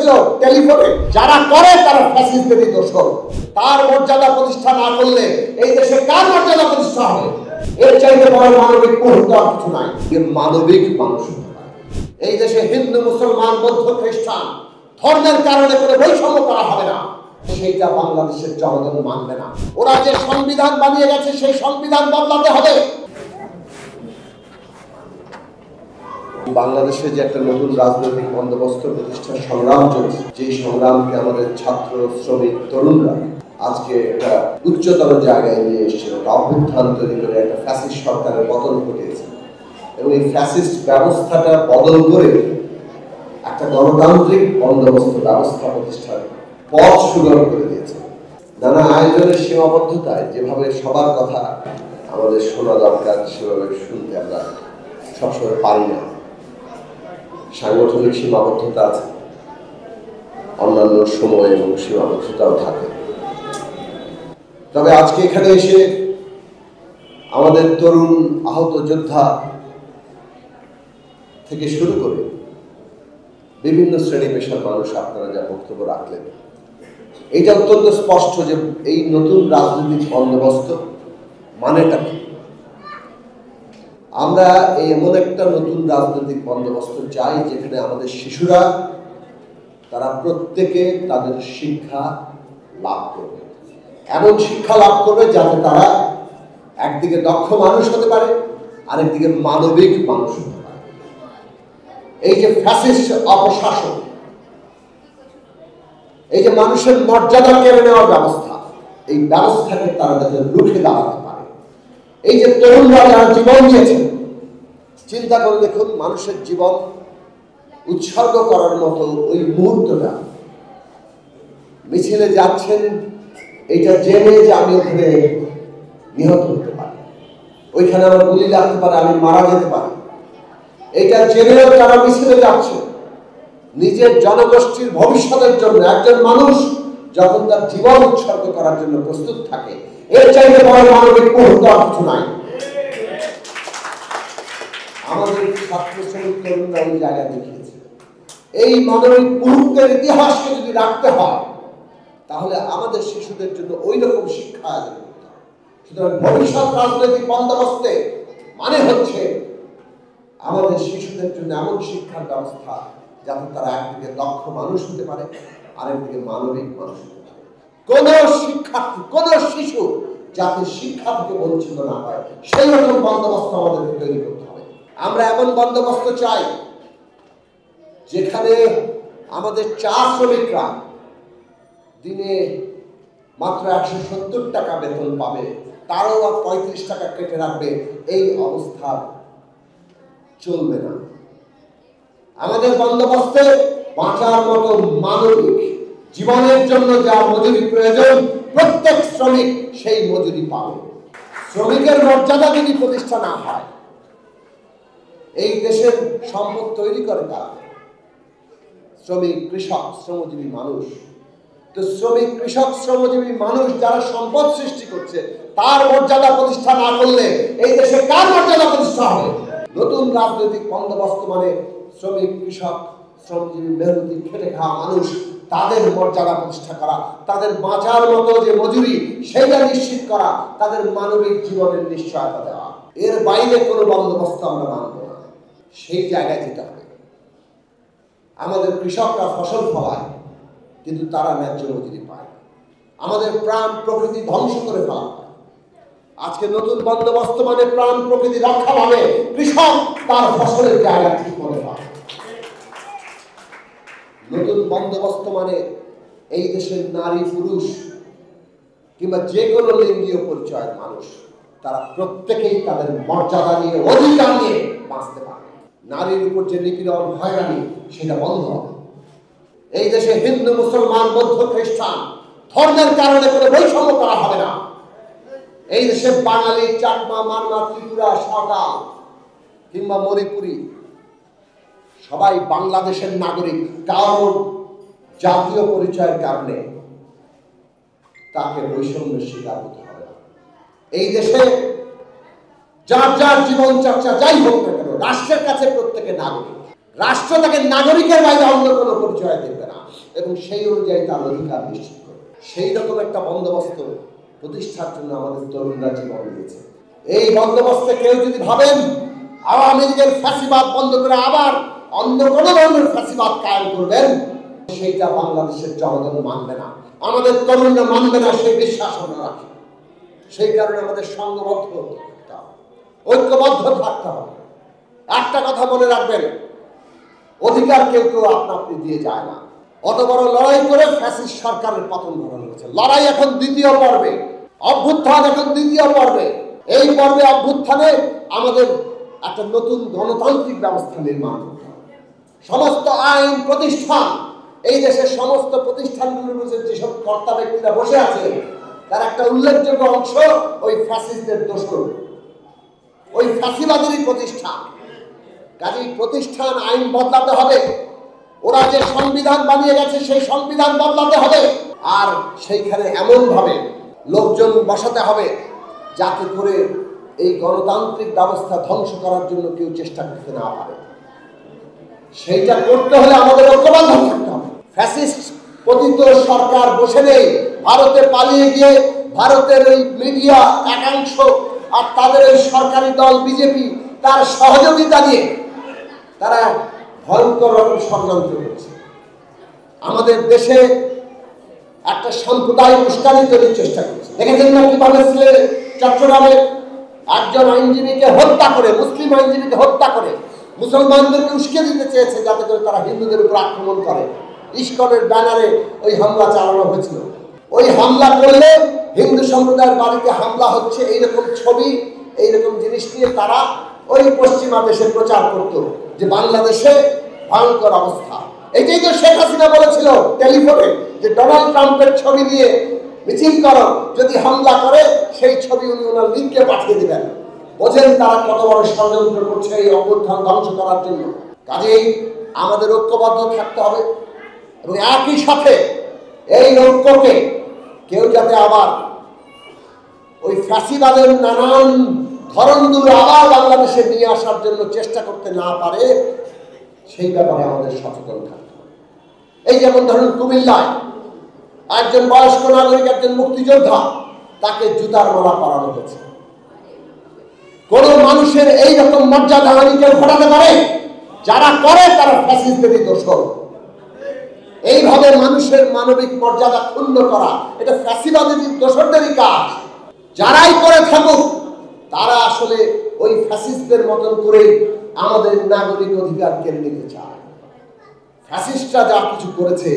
বলেছিল টেলিফোনে, যারা করে তারা ফ্যাসিস্টদেরই দোষর। তার মর্যাদা প্রতিষ্ঠা না করলে এই দেশে কার মর্যাদা প্রতিষ্ঠা হবে? এর চাইতে বড় মানবিক মুহূর্ত আর কিছু নাই। মানবিক মানুষ এই দেশে হিন্দু, মুসলমান, বৌদ্ধ, খ্রিস্টান ধর্মের কারণে করে বৈষম্য করা হবে না। সেইটা বাংলাদেশের জনগণ মানবে না। ওরা যে সংবিধান বানিয়ে গেছে সেই সংবিধান বদলাতে হবে। বাংলাদেশে যে একটা নতুন রাজনৈতিক বন্দোবস্ত প্রতিষ্ঠার সংগ্রাম চলছে, যে সংগ্রামকে আমাদের ছাত্র, শ্রমিক, তরুণরা আজকে একটা উচ্চতর জায়গায় নিয়ে এসেছে, একটা অভ্যুত্থান তৈরি করে একটা ফ্যাসিস্ট সরকারের পতন ঘটিয়েছে এবং এই ফ্যাসিস্ট ব্যবস্থাটা বদল করে একটা গণতান্ত্রিক বন্দোবস্ত ব্যবস্থা প্রতিষ্ঠার পথ সুগম করে দিয়েছে। নানা আয়োজনের সীমাবদ্ধতায় যেভাবে সবার কথা আমাদের শোনা দরকার সেভাবে শুনতে আমরা সবসময় পারি না। সাংগঠনিক সীমাবদ্ধতা আছে, অন্যান্য সময় এবং সীমাবদ্ধতাও থাকে। তবে আজকে এখানে এসে আমাদের তরুণ আহত যোদ্ধা থেকে শুরু করে বিভিন্ন শ্রেণী পেশার মানুষ আপনারা যা বক্তব্য রাখলেন, এইটা অত্যন্ত স্পষ্ট যে এই নতুন রাজনৈতিক বন্দোবস্ত মানেটা কি। আমরা এমন একটা নতুন রাজনৈতিক বন্দোবস্ত চাই যেখানে আমাদের শিশুরা তারা প্রত্যেকে তাদের শিক্ষা লাভ করবে, এমন শিক্ষা লাভ করবে যাতে তারা একদিকে দক্ষ মানুষ হতে পারে, আরেকদিকে মানবিক মানুষ হতে পারে। এই যে ফ্যাসিস্ট অপশাসন, এই যে মানুষের মর্যাদা কেড়ে নেওয়ার ব্যবস্থা, এই ব্যবস্থাকে তারা যাতে রুখে দাঁড়াতে পারে। এই যে তরুণরা যারা জীবন দিয়েছেন, চিন্তা করে দেখুন, মানুষের জীবন উৎসর্গ করার মতো ওই মুহূর্তটা মিছিলে যাচ্ছেন এটা জেনে যে আমি ওখানে নিহত হতে পারি, ওইখানে আমার গুলি লাগতে পারে, আমি মারা যেতে পারি, এটা জেনেও তারা মিছিলে যাচ্ছে নিজের জনগোষ্ঠীর ভবিষ্যতের জন্য। একজন মানুষ যখন তার জীবন উৎসর্গ করার জন্য প্রস্তুত থাকে, এর চাইতে বড় মানবিক মুহূর্ত আর কিছু নাই। আমাদের ছাত্র শ্রমিক তরুণরা ওই জায়গা দেখিয়েছে। এই মানবিক মুহূর্তের ইতিহাসকে যদি রাখতে হয় তাহলে আমাদের শিশুদের জন্য ওই রকম শিক্ষা আয়োজন করতে হবে। সুতরাং ভবিষ্যৎ রাজনৈতিক বন্দোবস্তে মানে হচ্ছে আমাদের শিশুদের জন্য এমন শিক্ষার ব্যবস্থা যাতে তারা একদিকে দক্ষ মানুষ হতে পারে, আরেকদিকে মানবিক মানুষ হতে পারে। কোন শিক্ষার্থী, কোন শিশু যাতে শিক্ষা থেকে বঞ্চিত না হয় সেই রকম বন্দোবস্ত আমাদেরকে তৈরি করতে হবে। আমরা এমন বন্দোবস্ত চাই যেখানে আমাদের চা শ্রমিকরা দিনে মাত্র 170 টাকা বেতন পাবে, তারও 35 টাকা কেটে রাখবে। এই অবস্থা চলবে না। আমাদের বন্দোবস্তে বাঁচার মতো মানবিক জীবনের জন্য যা মজুরি প্রয়োজন প্রত্যেক শ্রমিক সেই মজুরি পাবে। শ্রমিকের মর্যাদা যদি প্রতিষ্ঠা না হয়, এই দেশের সম্পদ তৈরি করে কারা? শ্রমিক, কৃষক, শ্রমজীবী মানুষ। তো শ্রমিক, কৃষক, শ্রমজীবী মানুষ যারা সম্পদ সৃষ্টি করছে তার মর্যাদা প্রতিষ্ঠা না করলে এই দেশে কার মর্যাদা প্রতিষ্ঠা হবে? নতুন রাজনৈতিক বন্দোবস্ত মানে শ্রমিক, কৃষক, শ্রমজীবী, মেহনতি, খেটে খাওয়া মানুষ, তাদের মর্যাদা প্রতিষ্ঠা করা, তাদের বাঁচার মতো যে মজুরি সেইটা নিশ্চিত করা, তাদের মানবিক জীবনের নিশ্চয়তা দেওয়া। এর বাইরে কোনো বন্দোবস্ত আমরা মানব না। সেই জায়গায় যেতে হবে। আমাদের কৃষকরা ফসল ফলায় কিন্তু তারা ন্যায্য মজুরি পায়। আমাদের প্রাণ প্রকৃতি ধ্বংস করে ফেলা হয়। আজকে নতুন বন্দোবস্ত মানে প্রাণ প্রকৃতি রক্ষা পাবে, কৃষক তার ফসলের জায়গা ঠিক মতো পাবে। নতুন বন্দোবস্ত মানে এই দেশের নারী, পুরুষ কিংবা যে কোনো লিঙ্গীয় পরিচয়ের মানুষ তারা প্রত্যেকেই তাদের মর্যাদা নিয়ে, অধিকার নিয়ে বাঁচতে পারে। নারীর উপর যে নিপীড়ন, হয়রানি সেটা বন্ধ হবে। এই দেশে হিন্দু, মুসলমান, বৌদ্ধ, খ্রিস্টান ধর্মের কারণে করে বৈষম্য করা হবে না। এই দেশে বাঙালি, চাকমা, মারমা, ত্রিপুরা, সাঁওতাল কিংবা মণিপুরি সবাই বাংলাদেশের নাগরিক। কারণ জাতীয় পরিচয়ের কারণে তাকে বৈষম্যের শিকার হতে হবে না। এই দেশে যার যার জীবন চর্চা যাই হোক না কেন, রাষ্ট্রের কাছে প্রত্যেকে নাগরিক। রাষ্ট্র তাকে নাগরিকের বাইরে অন্য কোনো পরিচয় পরিচয় দেখবে না এবং সেই অনুযায়ী তার অধিকার নিশ্চিত করবে। সেই রকম একটা বন্দোবস্ত প্রতিষ্ঠার জন্য আমাদের তরুণরা জীবন দিয়েছে। এই বন্দোবস্তে কেউ যদি ভাবেন আওয়ামী লীগের ফ্যাসিবাদ বন্ধ করে আবার অন্য কোনো ধরনের ফ্যাসিবাদ কায়েম করবেন, সেইটা বাংলাদেশের জনগণ মানবে না, আমাদের তরুণরা মানবে না, সেই বিশ্বাস আমরা রাখি। সেই কারণে আমাদের সংঘবদ্ধ থাকতে হবে, ঐক্যবদ্ধ থাকতে হবে। একটা কথা মনে রাখবেন, অধিকার কেউ কেউ আপনা আপনি দিয়ে যায় না। অত বড় লড়াই করে ফ্যাসিস্ট সরকারের পতন ঘটানো হয়েছে। লড়াই এখন দ্বিতীয় পর্বে, অভ্যুত্থান এখন দ্বিতীয় পর্বে। এই পর্বে অভ্যুত্থানে আমাদের একটা নতুন গণতান্ত্রিক ব্যবস্থা নির্মাণ করতে হবে। সমস্ত আইন প্রতিষ্ঠান, এই দেশের সমস্ত প্রতিষ্ঠানগুলোর মধ্যে যেসব কর্তা ব্যক্তিরা বসে আছে, তার একটা উল্লেখযোগ্য অংশ ওই ফ্যাসিস্টদের দোসর, ওই ফ্যাসিবাদেরই প্রতিষ্ঠান। কাজেই প্রতিষ্ঠান আইন বদলাতে হবে। ওরা যে সংবিধান বানিয়ে গেছে সেই সংবিধান বদলাতে হবে। আর সেইখানে এমনভাবে লোকজন বসাতে হবে যাতে করে এই গণতান্ত্রিক ব্যবস্থা ধ্বংস করার জন্য কেউ চেষ্টা করতে না পারে। সেইটা করতে হলে আমাদের ঐক্যবদ্ধ থাকতে হবে। ফ্যাসিস্ট পতিত সরকার বসে নেই, ভারতে পালিয়ে গিয়ে ভারতের ওই মিডিয়া একাংশ আর তাদের ওই সরকারি দল বিজেপি তার সহযোগিতা দিয়ে তারা ভয়ঙ্কর রকম ষড়যন্ত্র করছে। আমাদের দেশে একটা সাম্প্রদায়িক উস্কানি তৈরির চেষ্টা করছে। দেখেছেন না কিভাবে চট্টগ্রামে একজন আইনজীবীকে হত্যা করে, মুসলিম আইনজীবীকে হত্যা করে মুসলমানদেরকে উস্কে দিতে চেয়েছে যাতে করে তারা হিন্দুদের উপর আক্রমণ করে। ইস্কনের ব্যানারে ওই হামলা চালানো হয়েছিল। ওই হামলা করলে হিন্দু সম্প্রদায়ের বাড়িতে হামলা হচ্ছে, এইরকম ছবি, এইরকম জিনিস নিয়ে তারা ওই পশ্চিমা দেশে প্রচার করত যে বাংলাদেশে ভয়ঙ্কর অবস্থা। এটাই তো শেখ হাসিনা বলেছিল টেলিফোনে যে ডোনাল্ড ট্রাম্পের ছবি নিয়ে মিছিল করো, যদি হামলা করে সেই ছবি উনি ওনার লিঙ্কে পাঠিয়ে দেবেন। বোঝেন তারা কত বড় ষড়যন্ত্র করছে এই অভ্যুত্থান ধ্বংস করার জন্য। কাজেই আমাদের ঐক্যবদ্ধ থাকতে হবে এবং একই সাথে এই ঐক্যকে কেউ যাতে আবার ওই ফ্যাসিবাদের নানান ধরনগুলো আবার বাংলাদেশে নিয়ে আসার জন্য চেষ্টা করতে না পারে, সেই ব্যাপারে আমাদের সচেতন থাকতে হবে। এই যেমন ধরুন কুমিল্লায় একজন বয়স্ক নাগরিক, একজন মুক্তিযোদ্ধা, তাকে জুতার মালা পরানো হয়েছে। কোন মানুষের এই রকম মর্যাদা হানি কেউ ঘটাতে পারে? যারা করে তারা ফ্যাসিস্টদেরই দোষর। এইভাবে মানুষের মানবিক মর্যাদা ক্ষুণ্ণ করা, এটা ফ্যাসিবাদের দোষরদেরই কাজ। যারাই করে থাকুক তারা আসলে ওই ফ্যাসিস্টদের মতন করে আমাদের নাগরিক অধিকার কেড়ে নিতে চায়। ফ্যাসিস্টরা যা কিছু করেছে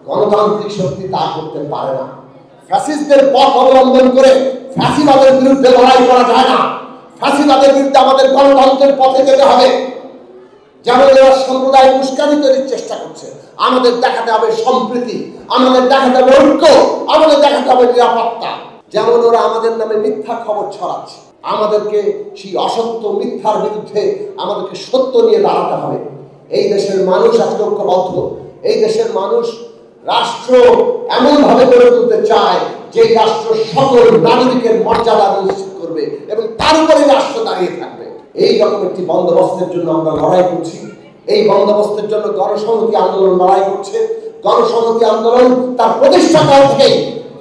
গণতান্ত্রিক শক্তি তা করতে পারে না। ফ্যাসিস্টদের পথ অবলম্বন করে ফ্যাসিবাদের বিরুদ্ধে লড়াই করা যায় না। ফ্যাসিবাদের বিরুদ্ধে আমাদের গণতন্ত্রের পথে যেতে হবে। যেমন এরা সম্প্রদায় উস্কানি তৈরির চেষ্টা করছে, আমাদের দেখাতে হবে সম্প্রীতি, আমাদের দেখাতে হবে ঐক্য, আমাদের দেখাতে হবে নিরাপত্তা। যেমন ওরা আমাদের নামে মিথ্যা খবর ছড়াচ্ছে, আমাদেরকে সেই অসত্য মিথ্যার বিরুদ্ধে আমাদেরকে সত্য নিয়ে দাঁড়াতে হবে। এই দেশের মানুষ আজকে ঐক্যবদ্ধ। এই দেশের মানুষ রাষ্ট্র এমনভাবে গড়ে তুলতে চায় যে রাষ্ট্র সকল নাগরিকের মর্যাদা নিশ্চিত করবে এবং তার উপরে রাষ্ট্র দাঁড়িয়ে থাকবে। এই রকম একটি বন্দোবস্তের জন্য আমরা লড়াই করছি। এই বন্দোবস্তের জন্য গণসংহতি আন্দোলন লড়াই করছে। গণসংহতি আন্দোলন তার প্রতিষ্ঠাকাল থেকে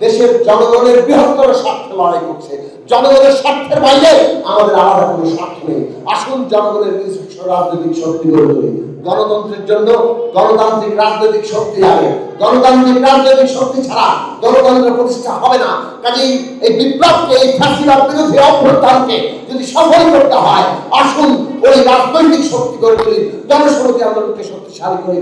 দেশের জনগণের বৃহত্তর স্বার্থে লড়াই করছে। জনগণের স্বার্থের বাইরে আমাদের আলাদা কোনো স্বার্থ নেই। আসুন জনগণের নিজস্ব রাজনৈতিক শক্তি গড়ে তুলি। গণতন্ত্রের জন্য গণতান্ত্রিক রাজনৈতিক শক্তি লাগে। গণতান্ত্রিক রাজনৈতিক শক্তি ছাড়া গণতন্ত্র প্রতিষ্ঠা হবে না। কাজেই এই বিপ্লবকে, এই ফ্যাসিবাদ বিরোধী অভ্যুত্থানকে যদি সফল করতে হয়, আসুন ওই রাজনৈতিক শক্তি গড়ে তুলি, জনসংহতি আন্দোলনকে শক্তিশালী করি।